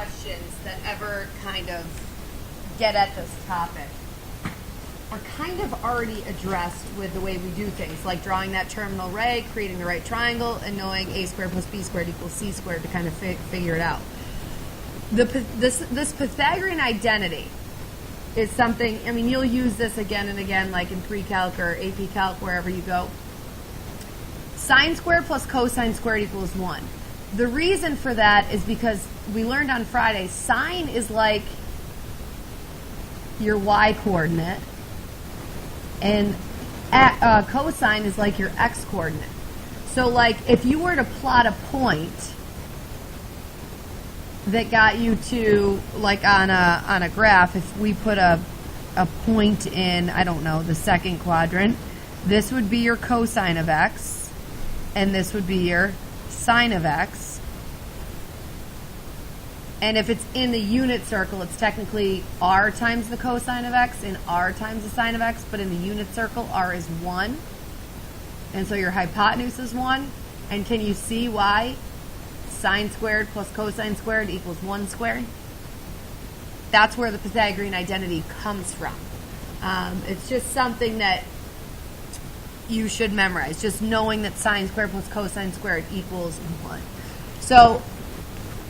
questions that ever kind of get at this topic are kind of already addressed with the way we do things, like drawing that terminal ray, creating the right triangle, and knowing a squared plus b squared equals c squared to kind of figure it out. This Pythagorean identity is something, I mean, you'll use this again and again, like in pre-calc or AP Calc, wherever you go. Sine squared plus cosine squared equals 1. The reason for that is because we learned on Friday, sine is like your y coordinate, and cosine is like your x coordinate. So like if you were to plot a point that got you to, like on a graph, if we put a point in, I don't know, the second quadrant, this would be your cosine of x, and this would be your sine of x. And if it's in the unit circle, it's technically r times the cosine of x and r times the sine of x, but in the unit circle, r is 1. And so your hypotenuse is 1. And can you see why sine squared plus cosine squared equals 1 squared? That's where the Pythagorean identity comes from. It's just something that you should memorize, just knowing that sine squared plus cosine squared equals 1. So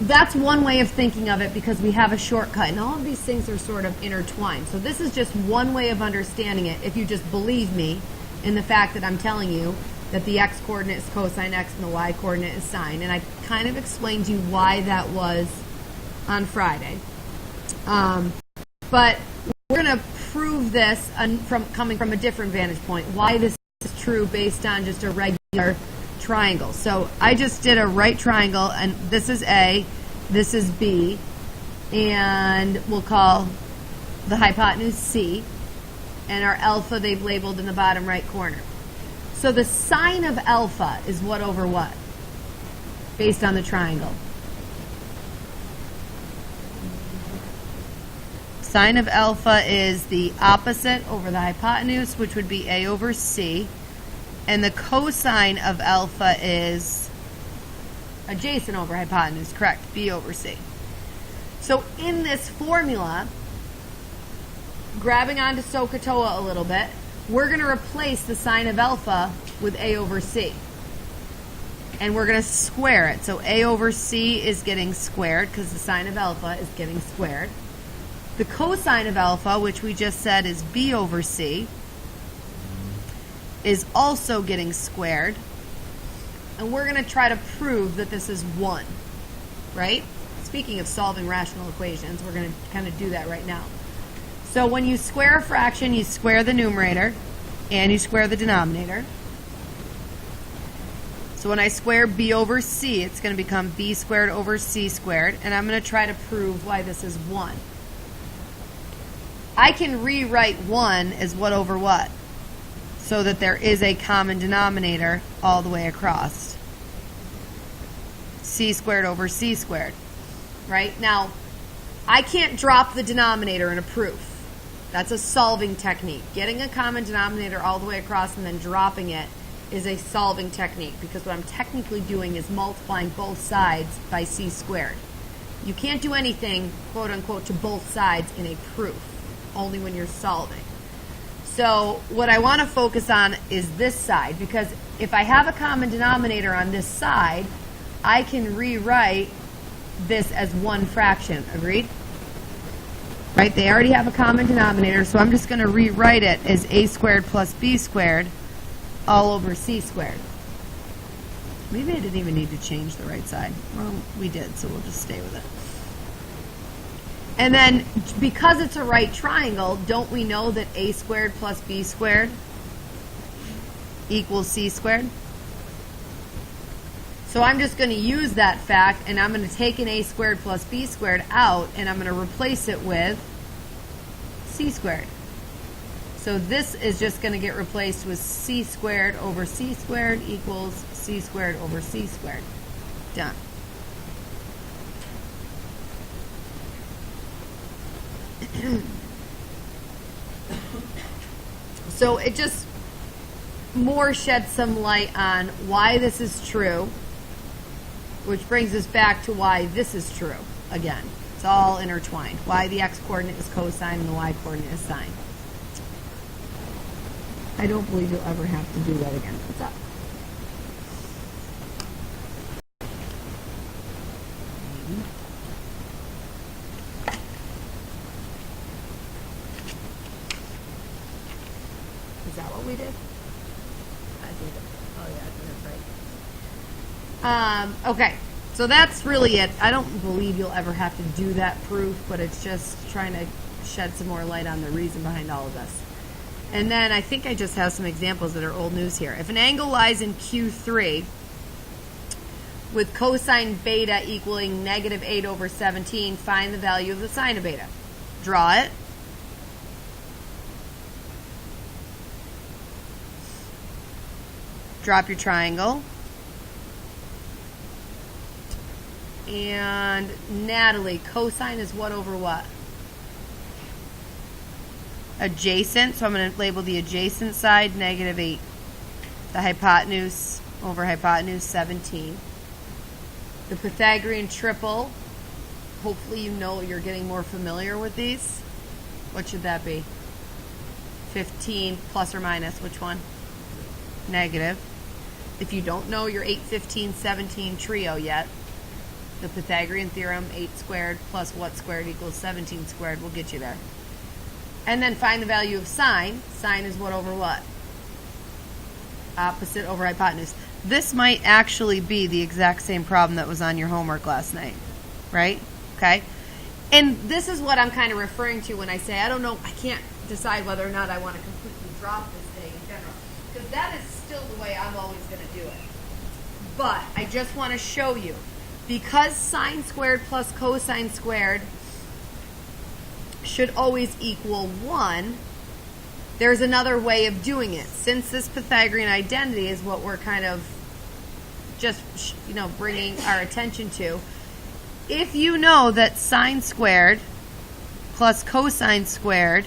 that's one way of thinking of it, because we have a shortcut, and all of these things are sort of intertwined. So this is just one way of understanding it, if you just believe me in the fact that I'm telling you that the x coordinate is cosine x and the y coordinate is sine. And I kind of explained to you why that was on Friday. But we're going to prove this coming from a different vantage point, why this is true based on just a regular triangle. So I just did a right triangle, and this is A, this is B, and we'll call the hypotenuse C, and our alpha they've labeled in the bottom right corner. So the sine of alpha is what over what, based on the triangle? Sine of alpha is the opposite over the hypotenuse, which would be A over C. And the cosine of alpha is adjacent over hypotenuse, correct, B over C. So in this formula, grabbing onto SOHCAHTOA a little bit, we're going to replace the sine of alpha with A over C. And we're going to square it. So A over C is getting squared because the sine of alpha is getting squared. The cosine of alpha, which we just said is B over C, is also getting squared, and we're going to try to prove that this is 1, right? Speaking of solving rational equations, we're going to kind of do that right now. So when you square a fraction, you square the numerator and you square the denominator. So when I square b over c, it's going to become b squared over c squared, and I'm going to try to prove why this is 1. I can rewrite 1 as what over what, so that there is a common denominator all the way across. C squared over c squared, right? Now, I can't drop the denominator in a proof. That's a solving technique. Getting a common denominator all the way across and then dropping it is a solving technique, because what I'm technically doing is multiplying both sides by c squared. You can't do anything, quote unquote, to both sides in a proof, only when you're solving. So what I want to focus on is this side, because if I have a common denominator on this side, I can rewrite this as one fraction. Agreed? Right? They already have a common denominator, so I'm just going to rewrite it as a squared plus b squared all over c squared. Maybe I didn't even need to change the right side. Well, we did, so we'll just stay with it. And then, because it's a right triangle, don't we know that a squared plus b squared equals c squared? So I'm just going to use that fact, and I'm going to take an a squared plus b squared out, and I'm going to replace it with c squared. So this is just going to get replaced with c squared over c squared equals c squared over c squared. Done. So it just more sheds some light on why this is true, which brings us back to why this is true again. It's all intertwined. Why the x-coordinate is cosine and the y-coordinate is sine. I don't believe you'll ever have to do that again. What's up? Is that what we did? I think oh yeah, I think that's right. Okay, so that's really it. I don't believe you'll ever have to do that proof, but it's just trying to shed some more light on the reason behind all of this. And then I think I just have some examples that are old news here. If an angle lies in Q3 with cosine beta equaling negative 8 over 17, find the value of the sine of beta. Draw it. Drop your triangle. And Natalie, cosine is what over what? Adjacent, so I'm going to label the adjacent side negative 8. The hypotenuse over hypotenuse 17. The Pythagorean triple, hopefully you know you're getting more familiar with these. What should that be? 15 plus or minus, which one? Negative. If you don't know your 8, 15, 17 trio yet, the Pythagorean theorem, 8 squared plus what squared equals 17 squared will get you there. And then find the value of sine. Sine is what over what? Opposite over hypotenuse. This might actually be the exact same problem that was on your homework last night, right? Okay. And this is what I'm kind of referring to when I say, I don't know, I can't decide whether or not I want to completely drop this thing in general. Because that is still the way I'm always going to do it. But I just want to show you, because sine squared plus cosine squared should always equal 1, there's another way of doing it. Since this Pythagorean identity is what we're kind of just, bringing our attention to, if you know that sine squared plus cosine squared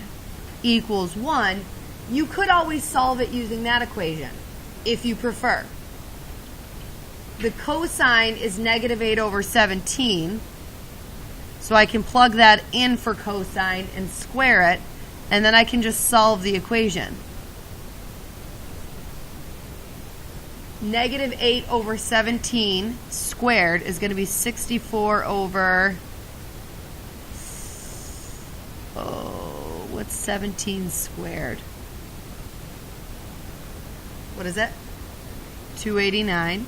equals 1, you could always solve it using that equation, if you prefer. The cosine is negative 8 over 17, so I can plug that in for cosine and square it, and then I can just solve the equation. Negative 8 over 17 squared is going to be 64 over, what's 17 squared? What is it? 289.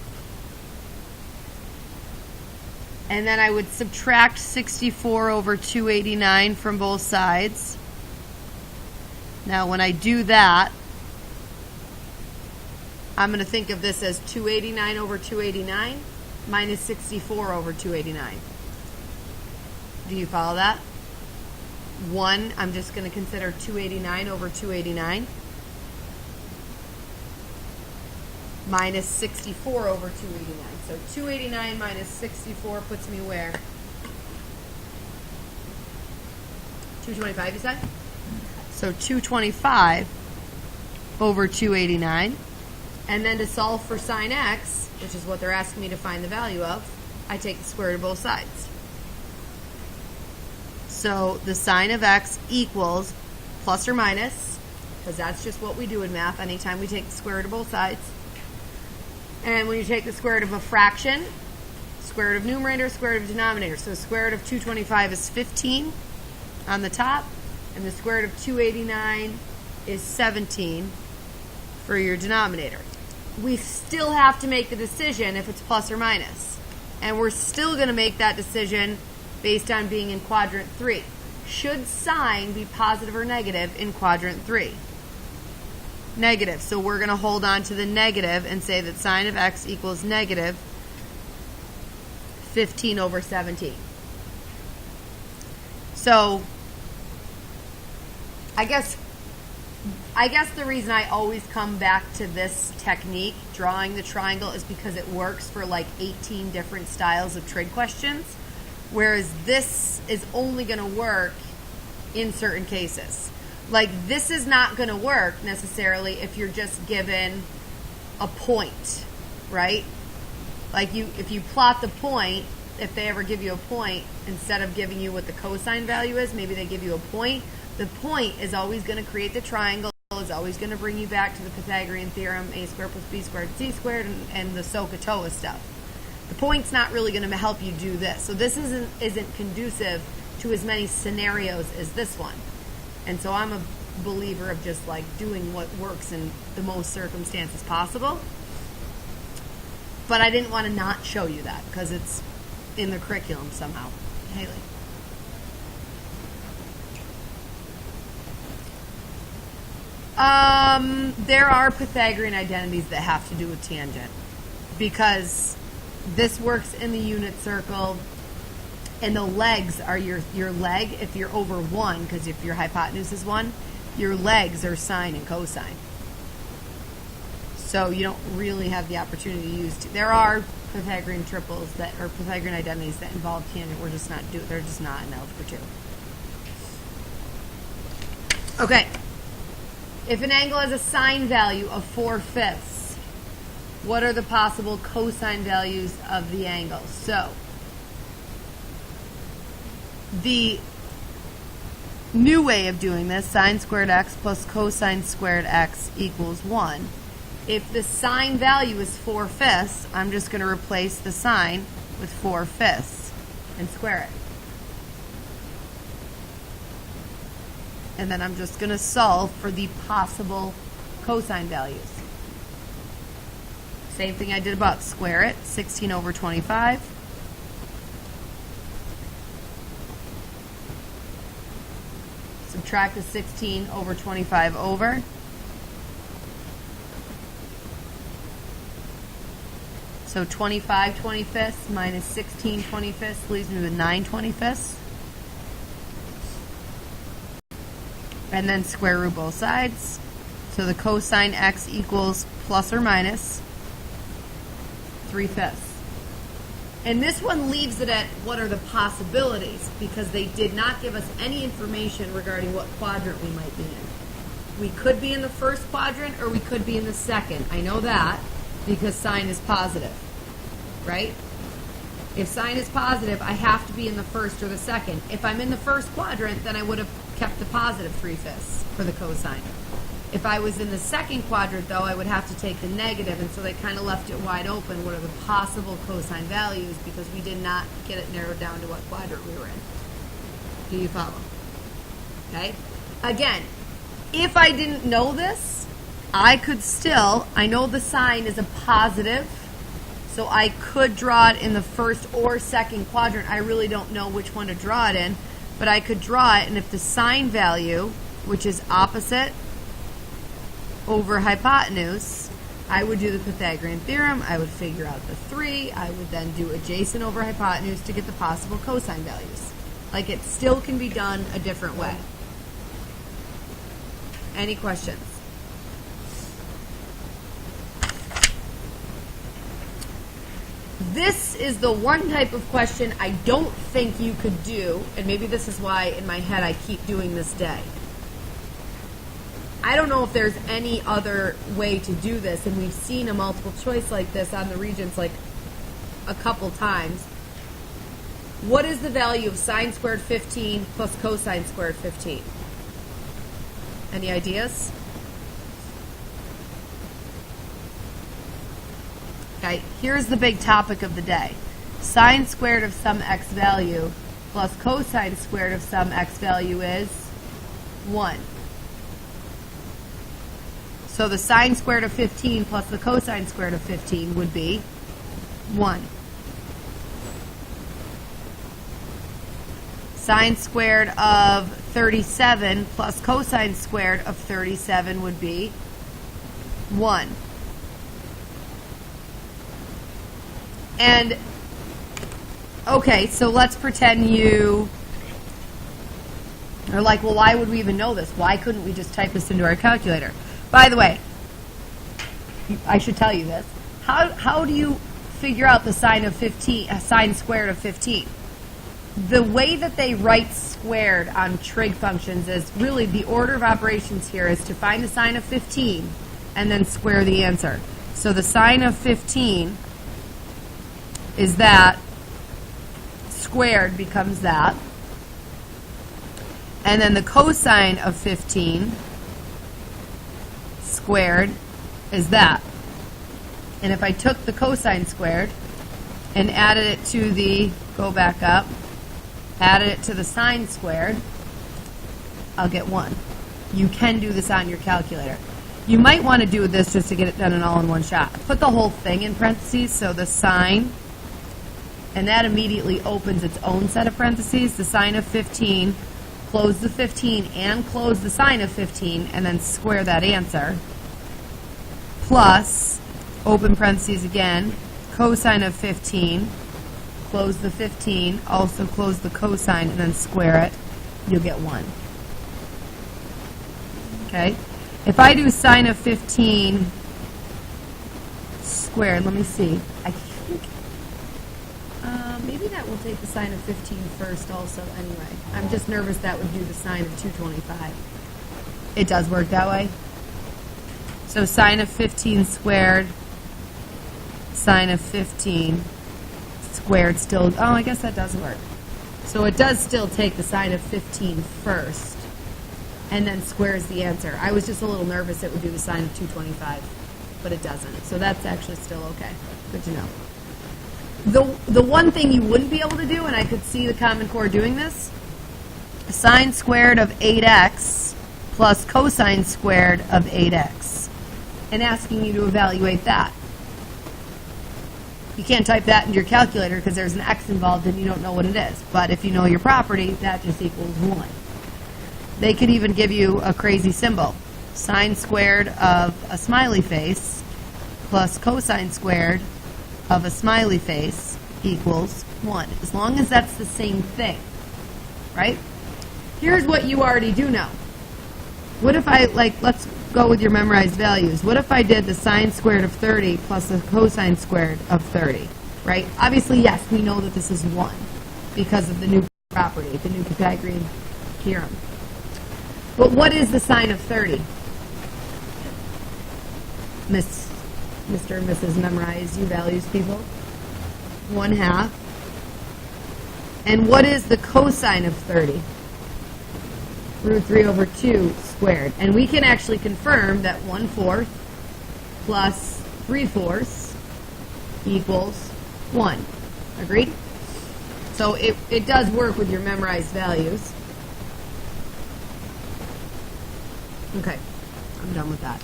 And then I would subtract 64 over 289 from both sides. Now when I do that, I'm going to think of this as 289 over 289 minus 64 over 289. Do you follow that? 1, I'm just going to consider 289 over 289 minus 64 over 289. So 289 minus 64 puts me where? 225, you said? So 225 over 289. And then to solve for sine x, which is what they're asking me to find the value of, I take the square root of both sides. So the sine of x equals plus or minus, because that's just what we do in math anytime we take the square root of both sides. And when you take the square root of a fraction, square root of numerator, square root of denominator. So the square root of 225 is 15 on the top, and the square root of 289 is 17 for your denominator. We still have to make the decision if it's plus or minus. And we're still going to make that decision based on being in quadrant 3. Should sine be positive or negative in quadrant 3? Negative. So we're going to hold on to the negative and say that sine of x equals negative 15 over 17. So I guess the reason I always come back to this technique, drawing the triangle, is because it works for like 18 different styles of trig questions, whereas this is only going to work in certain cases. Like, this is not going to work necessarily if you're just given a point, right? Like, if you plot the point if they ever give you a point, instead of giving you what the cosine value is, maybe they give you a point. The point is always going to create the triangle, is always going to bring you back to the Pythagorean theorem, a squared plus b squared c squared, and the SOHCAHTOA stuff. The point's not really going to help you do this. So this isn't conducive to as many scenarios as this one. And so I'm a believer of just like doing what works in the most circumstances possible. But I didn't want to not show you that because it's in the curriculum somehow. Haley. There are Pythagorean identities that have to do with tangent because this works in the unit circle, and the legs are your leg if you're over 1, because if your hypotenuse is 1, your legs are sine and cosine. So you don't really have the opportunity to use there are Pythagorean triples that are Pythagorean identities that involve tangent. They're just not in Algebra 2. Okay. If an angle has a sine value of 4/5, what are the possible cosine values of the angle? So, the new way of doing this, sine squared x plus cosine squared x equals 1. If the sine value is 4/5, I'm just going to replace the sine with 4/5 and square it. And then I'm just going to solve for the possible cosine values. Same thing I did above. Square it. 16 over 25. Subtract the 16 over 25 over. So 25 25ths minus 16 25ths leaves me with 9 25ths. And then square root both sides. So the cosine x equals plus or minus 3/5. And this one leaves it at what are the possibilities, because they did not give us any information regarding what quadrant we might be in. We could be in the first quadrant or we could be in the second. I know that because sine is positive, right? If sine is positive, I have to be in the first or the second. If I'm in the first quadrant, then I would have kept the positive 3/5 for the cosine. If I was in the second quadrant, though, I would have to take the negative, and so they kind of left it wide open. What are the possible cosine values? Because we did not get it narrowed down to what quadrant we were in. Do you follow? Okay? Again, if I didn't know this, I know the sine is a positive, so I could draw it in the first or second quadrant. I really don't know which one to draw it in, but I could draw it, and if the sine value, which is opposite over hypotenuse, I would do the Pythagorean theorem. I would figure out the 3. I would then do adjacent over hypotenuse to get the possible cosine values. Like, it still can be done a different way. Any questions? This is the one type of question I don't think you could do, and maybe this is why in my head I keep doing this day. I don't know if there's any other way to do this, and we've seen a multiple choice like this on the Regents like a couple times. What is the value of sine squared 15 plus cosine squared 15? Any ideas? Okay, here's the big topic of the day. Sine squared of some x value plus cosine squared of some x value is 1. So the sine squared of 15 plus the cosine squared of 15 would be 1. Sine squared of 37 plus cosine squared of 37 would be 1. And, okay, so let's pretend you are like, well, why would we even know this? Why couldn't we just type this into our calculator? By the way, I should tell you this. How do you figure out the sine squared of 15? The way that they write squared on trig functions is really the order of operations here is to find the sine of 15 and then square the answer. So the sine of 15 is that squared becomes that. And then the cosine of 15 squared is that. And if I took the cosine squared and added it to the, go back up, added it to the sine squared, I'll get 1. You can do this on your calculator. You might want to do this just to get it done in all in one shot. Put the whole thing in parentheses, so the sine, and that immediately opens its own set of parentheses. The sine of 15, close the 15 and close the sine of 15, and then square that answer, plus, open parentheses again, cosine of 15, close the 15, also close the cosine, and then square it, you'll get 1. Okay? If I do sine of 15 squared, let me see. I think maybe that will take the sine of 15 first also anyway. I'm just nervous that would do the sine of 225. It does work that way. So sine of 15 squared, sine of 15 squared still, oh, I guess that does work. So it does still take the sine of 15 first, and then squares the answer. I was just a little nervous it would do the sine of 225, but it doesn't. So that's actually still okay. Good to know. The one thing you wouldn't be able to do, and I could see the Common Core doing this, sine squared of 8x plus cosine squared of 8x, and asking you to evaluate that. You can't type that into your calculator because there's an x involved and you don't know what it is. But if you know your property, that just equals 1. They could even give you a crazy symbol. Sine squared of a smiley face plus cosine squared of a smiley face equals 1. As long as that's the same thing, right? Here's what you already do know. What if I, let's go with your memorized values. What if I did the sine squared of 30 plus the cosine squared of 30, right? Obviously, yes, we know that this is 1 because of the new property, the new Pythagorean theorem. But what is the sine of 30? Mr. and Mrs. Memorize you values people. 1/2. And what is the cosine of 30? Root 3 over 2 squared. And we can actually confirm that 1/4 plus 3/4 equals 1. Agreed? So it does work with your memorized values. Okay, I'm done with that.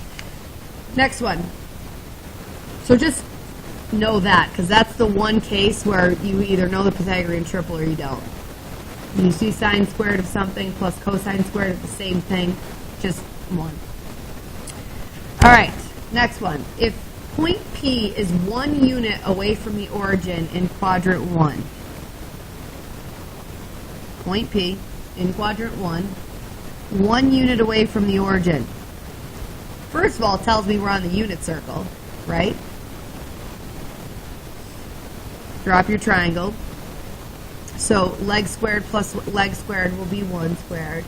Next one. So just know that, because that's the one case where you either know the Pythagorean triple or you don't. When you see sine squared of something plus cosine squared of the same thing, just 1. All right, next one. If point P is 1 unit away from the origin in quadrant 1, point P in quadrant 1 unit away from the origin. First of all, it tells me we're on the unit circle, right? Drop your triangle. So leg squared plus leg squared will be 1 squared.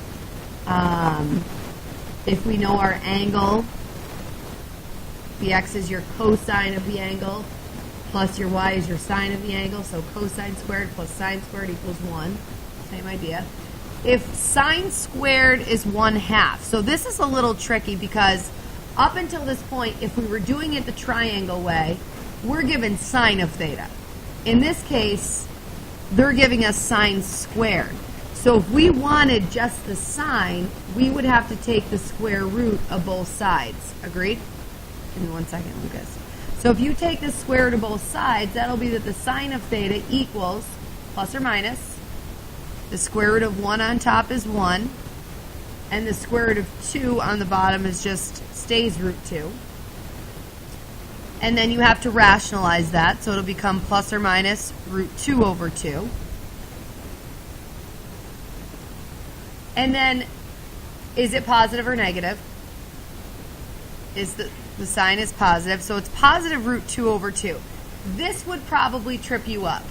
If we know our angle, the x is your cosine of the angle, plus your y is your sine of the angle, so cosine squared plus sine squared equals 1. Same idea. If sine squared is 1/2, so this is a little tricky because up until this point, if we were doing it the triangle way, we're given sine of theta. In this case, they're giving us sine squared. So if we wanted just the sine, we would have to take the square root of both sides. Agreed? Give me 1 second, Lucas. So if you take the square root of both sides, that'll be that the sine of theta equals, plus or minus, the square root of 1 on top is 1, and the square root of 2 on the bottom is just stays root 2. And then you have to rationalize that, so it'll become plus or minus root 2 over 2. And then, is it positive or negative? Is the sign is positive, so it's positive root 2 over 2. This would probably trip you up,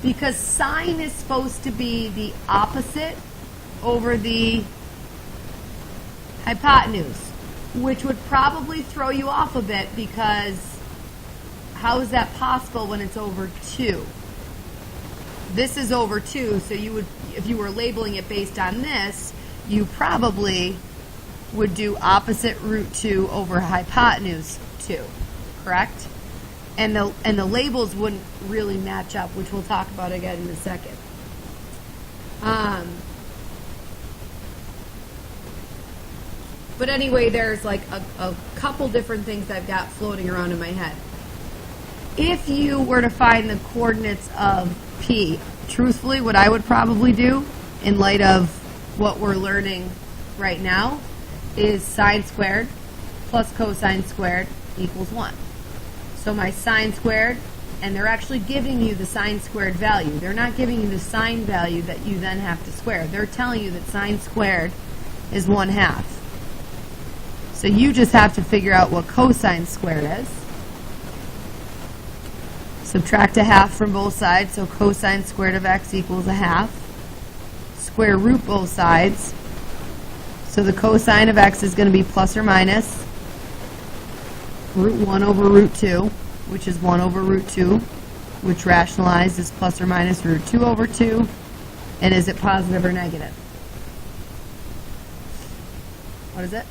because sine is supposed to be the opposite over the hypotenuse, which would probably throw you off a bit, because how is that possible when it's over 2? this is over 2, so you would, if you were labeling it based on this, you probably would do opposite root 2 over hypotenuse 2, correct? And the labels wouldn't really match up, which we'll talk about again in a second. But anyway, there's like a couple different things I've got floating around in my head. If you were to find the coordinates of P, truthfully, what I would probably do, in light of what we're learning right now, is sine squared plus cosine squared equals 1. So my sine squared, and they're actually giving you the sine squared value. They're not giving you the sine value that you then have to square. They're telling you that sine squared is 1/2. So you just have to figure out what cosine squared is. Subtract 1/2 from both sides, so cosine squared of x equals 1/2. Square root both sides. So the cosine of x is going to be plus or minus root 1 over root 2, which is 1 over root 2, which rationalized is plus or minus root 2 over 2. And is it positive or negative? What is it?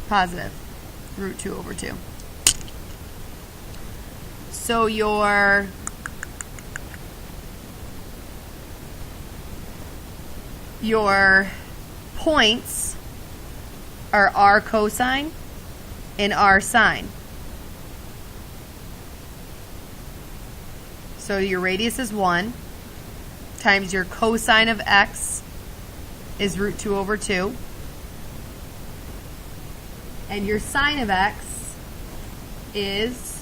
Positive. Root 2 over 2. So your points are r cosine and r sine. So your radius is 1 times your cosine of x is root 2 over 2. And your sine of x is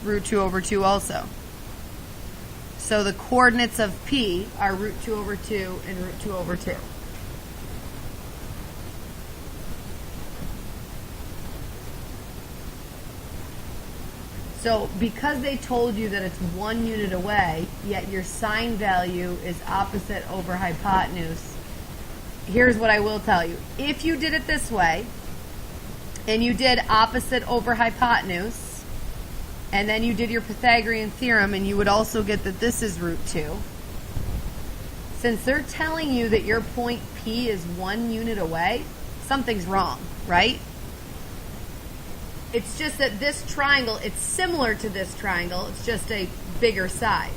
root 2 over 2 also. So the coordinates of P are root 2 over 2 and root 2 over 2. So because they told you that it's 1 unit away, yet your sine value is opposite over hypotenuse, here's what I will tell you. If you did it this way, and you did opposite over hypotenuse, and then you did your Pythagorean theorem, and you would also get that this is root 2, since they're telling you that your point P is 1 unit away, something's wrong, right? It's just that this triangle, it's similar to this triangle, it's just a bigger size.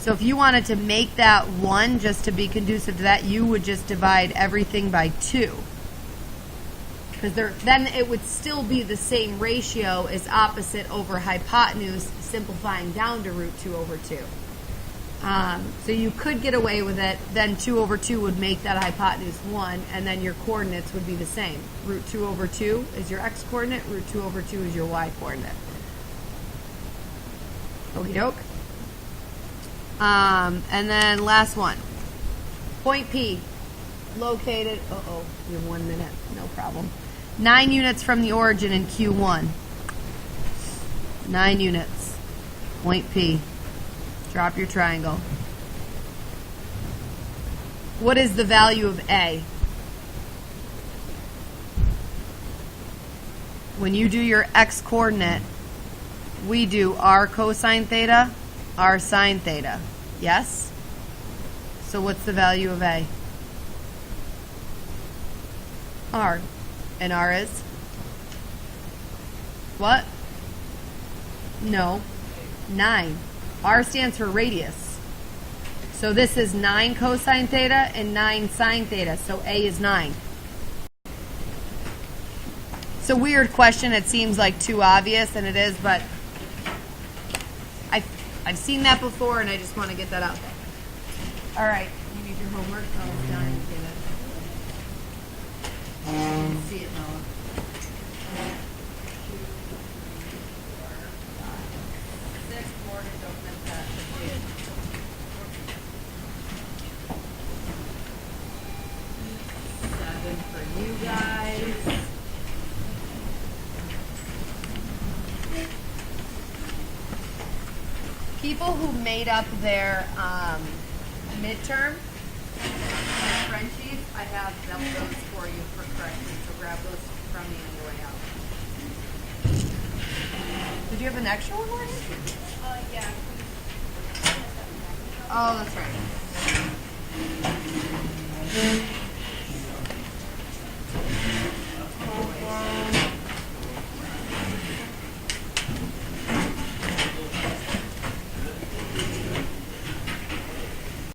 So if you wanted to make that 1 just to be conducive to that, you would just divide everything by 2. Because then it would still be the same ratio as opposite over hypotenuse, simplifying down to root 2 over 2. So you could get away with it, then 2 over 2 would make that hypotenuse 1, and then your coordinates would be the same. Root 2 over 2 is your x coordinate, root 2 over 2 is your y coordinate. Okie doke. And then last one. Point P, located, you have 1 minute, no problem. 9 units from the origin in Q1. 9 units. Point P. Drop your triangle. What is the value of A? When you do your x coordinate, we do r cosine theta, r sine theta. Yes? So what's the value of A? R. And R is? What? No. 9. R stands for radius. So this is 9 cosine theta and 9 sine theta. So A is 9. It's a weird question. It seems like too obvious, and it is, but I've seen that before, and I just want to get that out there. All right. You need your homework? Oh, it's done. You can see it, Noah. 6 more to don't miss that. 7 for you guys. People who made up their midterm, their Frenchies, I have those for you for correction, so grab those from me on your way out. Did you have an extra one, Morgan? Yeah. Oh, that's right.